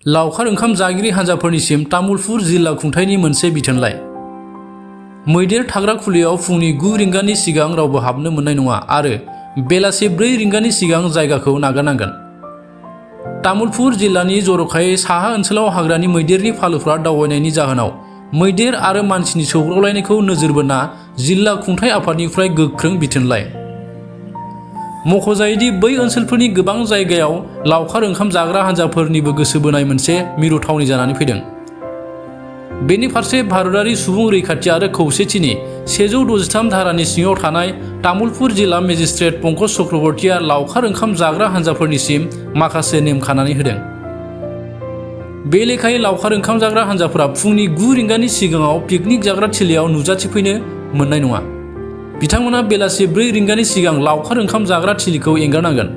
लावखार ओंखाम जागिरि हान्जाफोरनिसिम तामुलपुर जिल्ला खुंथायनि मोनसे बिथोनलाइ। मैदेर थाग्रा खुलियाव फुंनि 9 रिंगानि सिगां रावबो हाबनो मोननाय नङा आरो बेलासि 4 रिंगानि सिगां जायगाखौ नागारनांगोन। तामुलपुर जिल्लानि जर'खायै साहा ओनसोलाव हाग्रानि मैदेरनि फालोफ्रा दावबायनायनि जाहोनाव मैदेर आरो मानसिनि सौग्रावलायनायखौ नोजोर बोना जिल्ला खुंथाय आफादनिफ्राय गोख्रों बिथोनलाइ। मख'जायोदि बै ओनसोलफोरनि गोबां जायगायाव लावखार ओंखाम जाग्रा हान्जाफोरनिबो गोसो बोनाय मोनसे मिरु थावनि जानानै फैदों। बेनि फारसे भारतारि सुबुं रैखाथि आरो खौसेथिनि 163 धारानि सिङाव थानाय तामुलपुर जिल्ला मेजिस्ट्रेट पंकज चक्रवर्तीया लावखार ओंखाम जाग्रा हान्जाफोरनिसिम माखासे नेम खानानै होदों। बे लेखायै लावखार ओंखाम जाग्रा हान्जाफोरा फुंनि 9 रिंगानि सिगाङाव पिकनिक जाग्रा थिलियाव नुजाथिफैनो मोननाय नङा। बिथांमोना बेलासि 4 रिंगानि सिगां लावखार ओंखाम जाग्रा थिलिखौ एंगारनांगोन।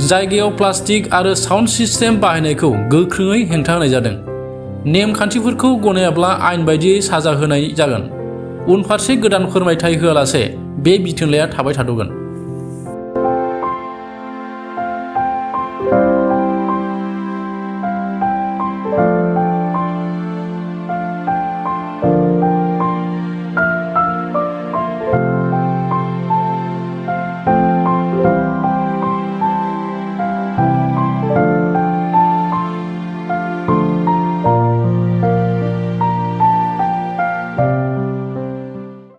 जायगायाव प्लास्टिक आरो साउन्ड सिस्टेम बाहायनायखौ गोख्रोङै हेंथा होनाय जादों। नेम खान्थिफोरखौ गनायाब्ला आयेन बायदियै साजा होनाय जागोन। उनफारसे गोदान फोरमायथाय होआलासे बे बिथोनलाइया थाबाय थाद'गोन।